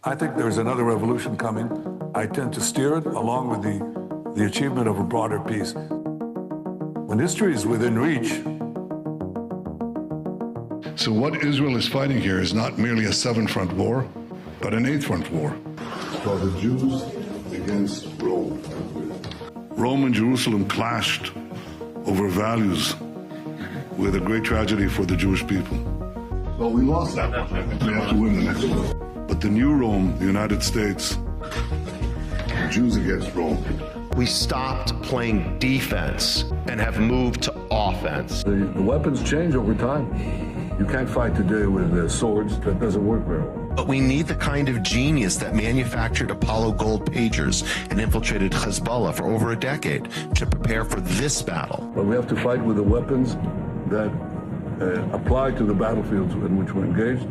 I think there's another revolution coming. I tend to steer it along with the achievement of a broader peace. When history is within reach. So what Israel is fighting here is not merely a seven-front war, but an eight-front war. It's called the Jews against Rome. Rome and Jerusalem clashed over values with a great tragedy for the Jewish people. Well, we lost that one. We have to win the next one. But the new Rome, the United States, the Jews against Rome. We stopped playing defense and have moved to offense. The weapons change over time. You can't fight today with swords. That doesn't work very well. But we need the kind of genius that manufactured Apollo gold pagers and infiltrated Hezbollah for over a decade to prepare for this battle. But we have to fight with the weapons that apply to the battlefields in which we're engaged.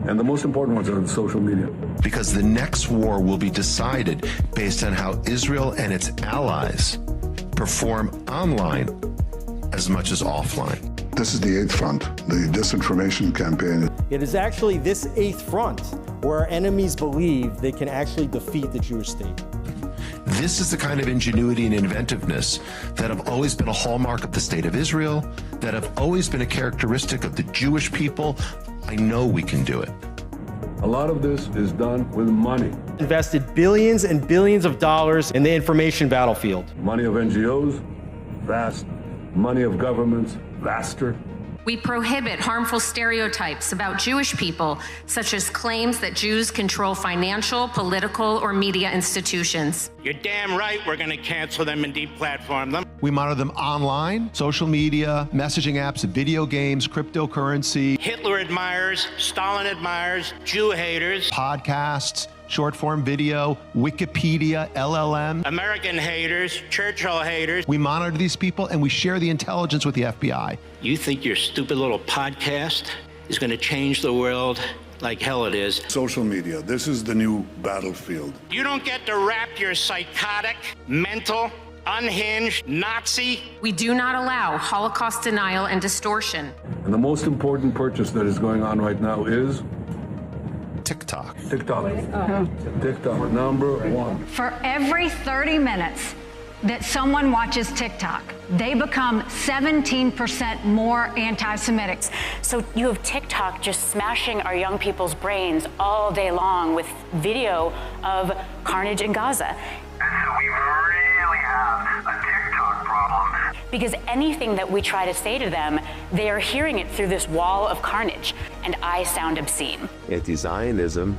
And the most important ones are the social media. Because the next war will be decided based on how Israel and its allies perform online as much as offline. This is the eighth front, the disinformation campaign. It is actually this eighth front where our enemies believe they can actually defeat the Jewish state. This is the kind of ingenuity and inventiveness that have always been a hallmark of the state of Israel, that have always been a characteristic of the Jewish people. I know we can do it. A lot of this is done with money. Invested billions and billions of dollars in the information battlefield. Money of NGOs, vast. Money of governments, vaster. We prohibit harmful stereotypes about Jewish people, such as claims that Jews control financial, political, or media institutions. You're damn right we're going to cancel them and deplatform them. We monitor them online, social media, messaging apps, video games, cryptocurrency. Hitler admirers, Stalin admirers, Jew haters. Podcasts, short form video, Wikipedia, LLM. American haters, Churchill haters. We monitor these people and we share the intelligence with the FBI. You think your stupid little podcast is going to change the world? Like hell it is. Social media, this is the new battlefield. You don't get to wrap your psychotic, mental, unhinged Nazi. We do not allow Holocaust denial and distortion. And the most important purchase that is going on right now is TikTok. TikTok. TikTok, number one. For every 30 minutes that someone watches TikTok, they become 17% more anti-Semitic. So you have TikTok just smashing our young people's brains all day long with video of carnage in Gaza. And so we really have a TikTok problem. Because anything that we try to say to them, they are hearing it through this wall of carnage, and I sound obscene. Anti-Zionism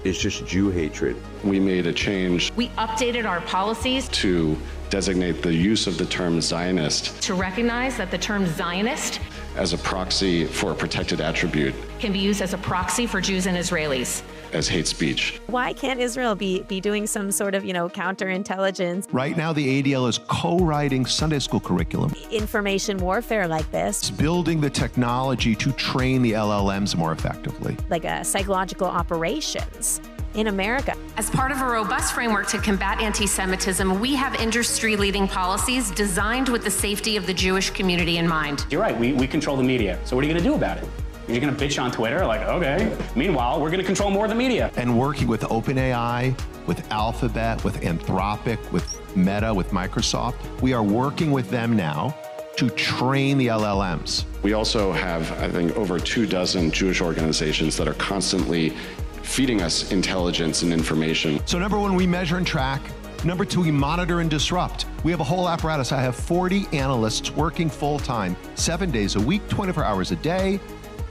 is just Jew hatred. We made a change. We updated our policies to designate the use of the term Zionist to recognize that the term Zionist as a proxy for a protected attribute can be used as a proxy for Jews and Israelis as hate speech. Why can't Israel be doing some sort of, counterintelligence? Right now, the ADL is co-writing Sunday school curriculum. Information warfare like this. It's building the technology to train the LLMs more effectively. Like psychological operations in America. As part of a robust framework to combat anti-Semitism, we have industry-leading policies designed with the safety of the Jewish community in mind. You're right, we control the media. So what are you going to do about it? You're going to bitch on Twitter? Like, okay. Meanwhile, we're going to control more of the media. And working with OpenAI, with Alphabet, with Anthropic, with Meta, with Microsoft, we are working with them now to train the LLMs. We also have, I think, over 24 Jewish organizations that are constantly feeding us intelligence and information. So number one, we measure and track. Number two, we monitor and disrupt. We have a whole apparatus. I have 40 analysts working full-time, 7 days a week, 24 hours a day,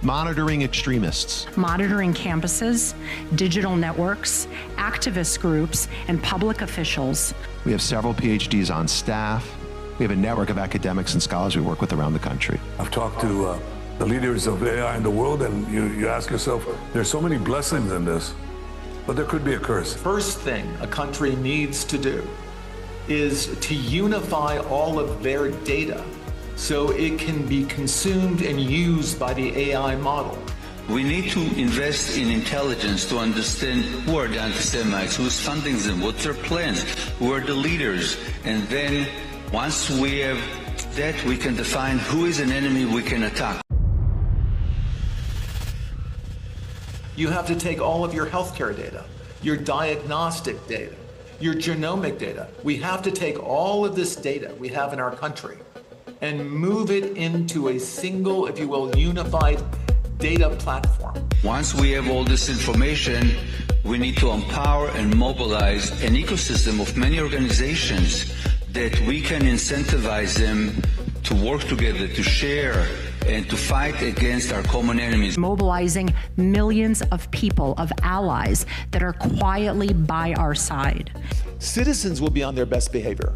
monitoring extremists. Monitoring campuses, digital networks, activist groups, and public officials. We have several PhDs on staff. We have a network of academics and scholars we work with around the country. I've talked to the leaders of AI in the world, and you ask yourself, there's so many blessings in this, but there could be a curse. First thing a country needs to do is to unify all of their data so it can be consumed and used by the AI model. We need to invest in intelligence to understand who are the anti-Semites, who's funding them, what's their plans, who are the leaders, and then once we have that, we can define who is an enemy we can attack. You have to take all of your healthcare data, your diagnostic data, your genomic data. We have to take all of this data we have in our country and move it into a single, if you will, unified data platform. Once we have all this information, we need to empower and mobilize an ecosystem of many organizations that we can incentivize them to work together, to share, and to fight against our common enemies. Mobilizing millions of people, of allies that are quietly by our side. Citizens will be on their best behavior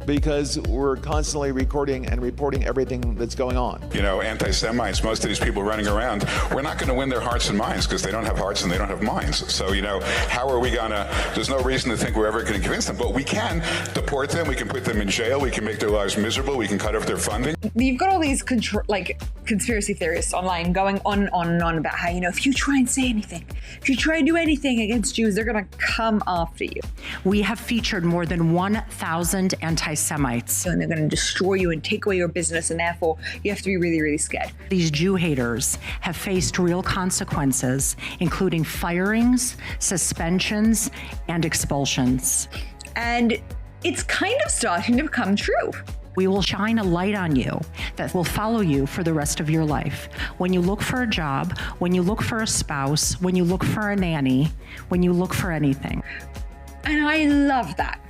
because we're constantly recording and reporting everything that's going on. You know, anti-Semites, most of these people running around, we're not going to win their hearts and minds because they don't have hearts and they don't have minds. So, you know, how are we going to, there's no reason to think we're ever going to convince them, but we can deport them, we can put them in jail, we can make their lives miserable, we can cut off their funding. You've got all these conspiracy theorists online going on and on about how, you know, if you try and say anything, if you try and do anything against Jews, they're going to come after you. We have featured more than 1,000 anti-Semites. And they're going to destroy you and take away your business, and therefore you have to be really, really scared. These Jew haters have faced real consequences, including firings, suspensions, and expulsions. And it's kind of starting to become true. We will shine a light on you that will follow you for the rest of your life. When you look for a job, when you look for a spouse, when you look for a nanny, when you look for anything. And I love that.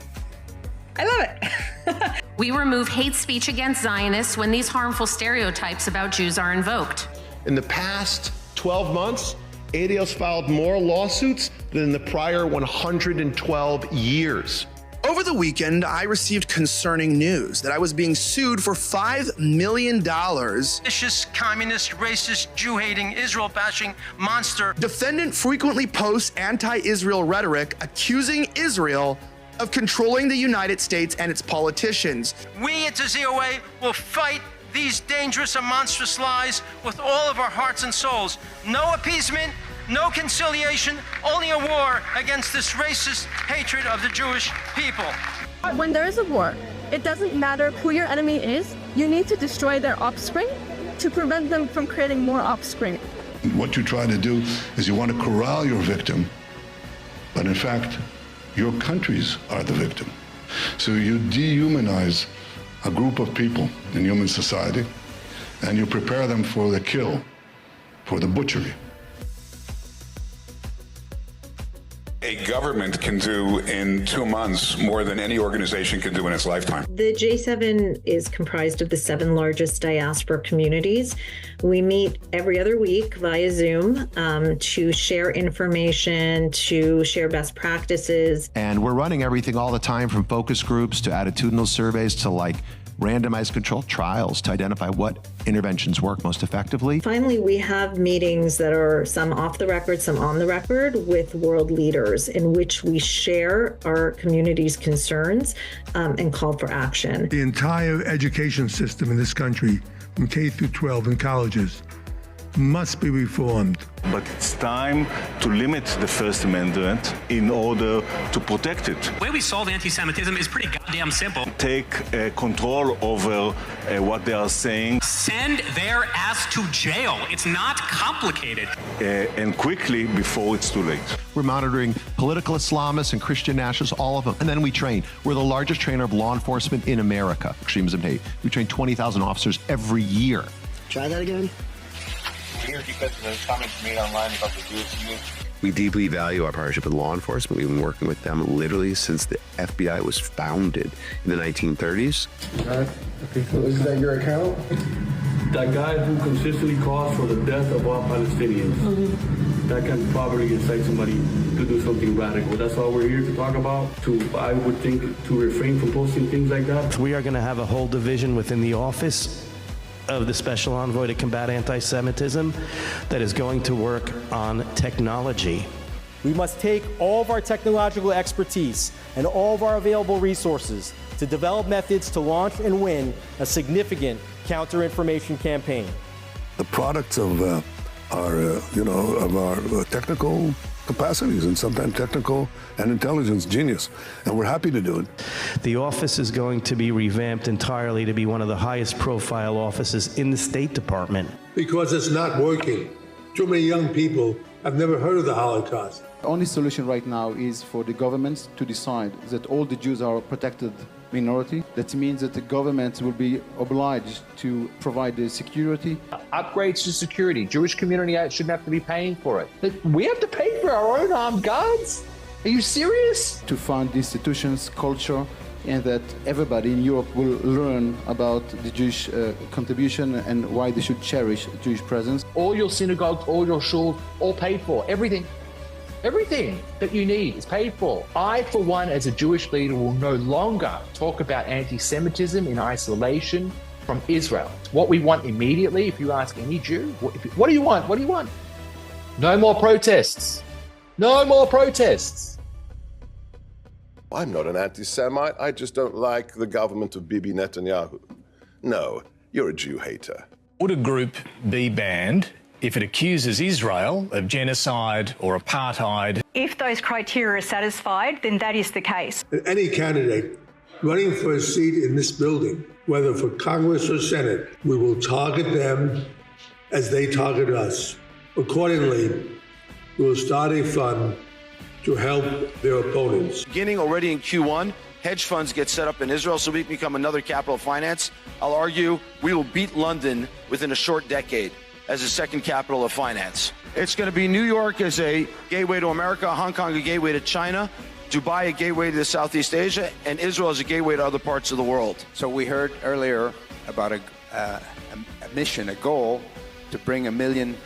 I love it. We remove hate speech against Zionists when these harmful stereotypes about Jews are invoked. In the past 12 months, ADL's filed more lawsuits than in the prior 112 years. Over the weekend, I received concerning news that I was being sued for $5 million. Vicious, communist, racist, Jew-hating, Israel-bashing monster. Defendant frequently posts anti-Israel rhetoric accusing Israel of controlling the United States and its politicians. We at the ZOA will fight these dangerous and monstrous lies with all of our hearts and souls. No appeasement, no conciliation, only a war against this racist hatred of the Jewish people. When there is a war, it doesn't matter who your enemy is. You need to destroy their offspring to prevent them from creating more offspring. What you try to do is you want to corral your victim, but in fact, your countries are the victim. So you dehumanize a group of people in human society, and you prepare them for the kill, for the butchery. A government can do in 2 months more than any organization can do in its lifetime. The J7 is comprised of the 7 largest diaspora communities. We meet every other week via Zoom to share information, to share best practices. And we're running everything all the time from focus groups to attitudinal surveys to randomized controlled trials to identify what interventions work most effectively. Finally, we have meetings that are some off the record, some on the record with world leaders in which we share our community's concerns and call for action. The entire education system in this country, from K through 12 and colleges, must be reformed. But it's time to limit the First Amendment in order to protect it. The way we solve anti-Semitism is pretty goddamn simple. Take control over what they are saying. Send their ass to jail. It's not complicated. And quickly before it's too late. We're monitoring political Islamists and Christian nationalists, all of them. And then we train. We're the largest trainer of law enforcement in America, extremism hate. We train 20,000 officers every year. Try that again. Here because of the comments made online about the Jewish community. We deeply value our partnership with law enforcement. We've been working with them literally since the FBI was founded in the 1930s. So is that your account? That guy who consistently calls for the death of all Palestinians, that can probably incite somebody to do something radical. That's all we're here to talk about, I would think, to refrain from posting things like that. We are going to have a whole division within the office of the Special Envoy to combat anti-Semitism that is going to work on technology. We must take all of our technological expertise and all of our available resources to develop methods to launch and win a significant counter-information campaign. The products of our technical capacities and sometimes technical and intelligence genius, and we're happy to do it. The office is going to be revamped entirely to be one of the highest profile offices in the State Department. Because it's not working. Too many young people I've never heard of the Holocaust. The only solution right now is for the governments to decide that all the Jews are a protected minority. That means that the government will be obliged to provide the security. Upgrades to security. Jewish community shouldn't have to be paying for it. We have to pay for our own armed guards? Are you serious? To fund institutions, culture, and that everybody in Europe will learn about the Jewish contribution and why they should cherish Jewish presence. All your synagogues, all your shuls, all paid for. Everything that you need is paid for. I, for one, as a Jewish leader, will no longer talk about anti-Semitism in isolation from Israel. It's what we want immediately. If you ask any Jew, what do you want? What do you want? No more protests. No more protests. I'm not an anti-Semite. I just don't like the government of Bibi Netanyahu. No, you're a Jew hater. Would a group be banned if it accuses Israel of genocide or apartheid? If those criteria are satisfied, then that is the case. Any candidate running for a seat in this building, whether for Congress or Senate, we will target them as they target us. Accordingly, we will start a fund to help their opponents. Beginning already in Q1, hedge funds get set up in Israel so we can become another capital of finance. I'll argue we will beat London within a short decade as the second capital of finance. It's going to be New York as a gateway to America, Hong Kong a gateway to China, Dubai a gateway to Southeast Asia, and Israel as a gateway to other parts of the world. So we heard earlier about a mission, a goal to bring 1 million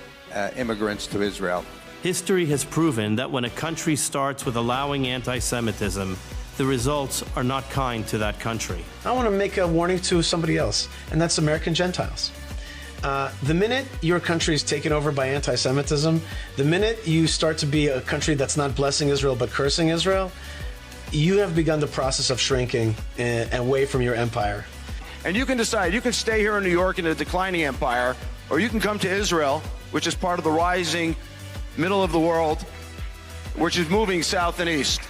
immigrants to Israel. History has proven that when a country starts with allowing anti-Semitism, the results are not kind to that country. I want to make a warning to somebody else, and that's American Gentiles. The minute your country is taken over by anti-Semitism, the minute you start to be a country that's not blessing Israel but cursing Israel, you have begun the process of shrinking away from your empire. And you can decide, you can stay here in New York in a declining empire, or you can come to Israel, which is part of the rising middle of the world, which is moving south and east.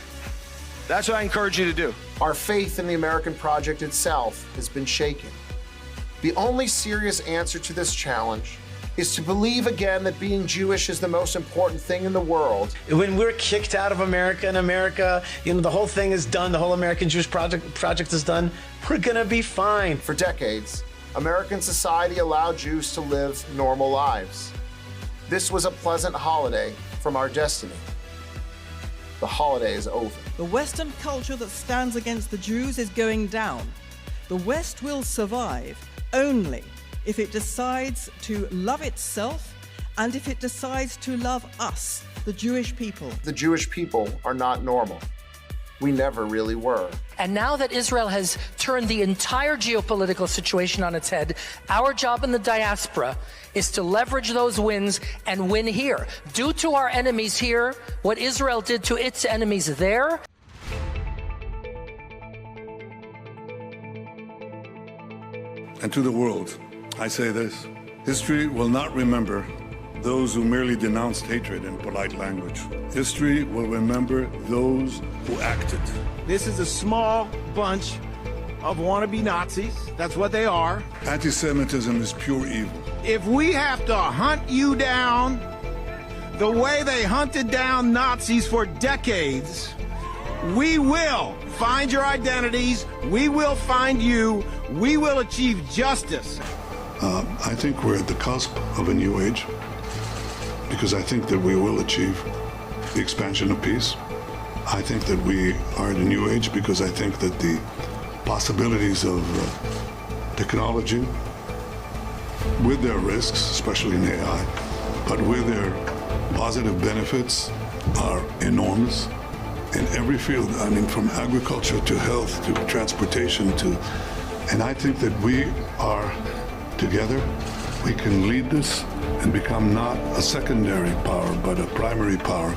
That's what I encourage you to do. Our faith in the American project itself has been shaken. The only serious answer to this challenge is to believe again that being Jewish is the most important thing in the world. When we're kicked out of America and America, the whole thing is done, the whole American Jewish project is done, we're gonna be fine. For decades, American society allowed Jews to live normal lives. This was a pleasant holiday from our destiny. The holiday is over. The Western culture that stands against the Jews is going down. The West will survive only if it decides to love itself and if it decides to love us, the Jewish people. The Jewish people are not normal. We never really were. And now that Israel has turned the entire geopolitical situation on its head, our job in the diaspora is to leverage those wins and win here. Do to our enemies here what Israel did to its enemies there. And to the world, I say this: history will not remember those who merely denounced hatred in polite language. History will remember those who acted. This is a small bunch of wannabe Nazis. That's what they are. Anti-Semitism is pure evil. If we have to hunt you down the way they hunted down Nazis for decades, we will find your identities, we will find you, we will achieve justice. I think we're at the cusp of a new age, because I think that we will achieve the expansion of peace. I think that we are in a new age because I think that the possibilities of technology, with their risks, especially in AI, but with their positive benefits, are enormous in every field. I mean, from agriculture to health to transportation and I think that we are together. We can lead this and become not a secondary power, but a primary power.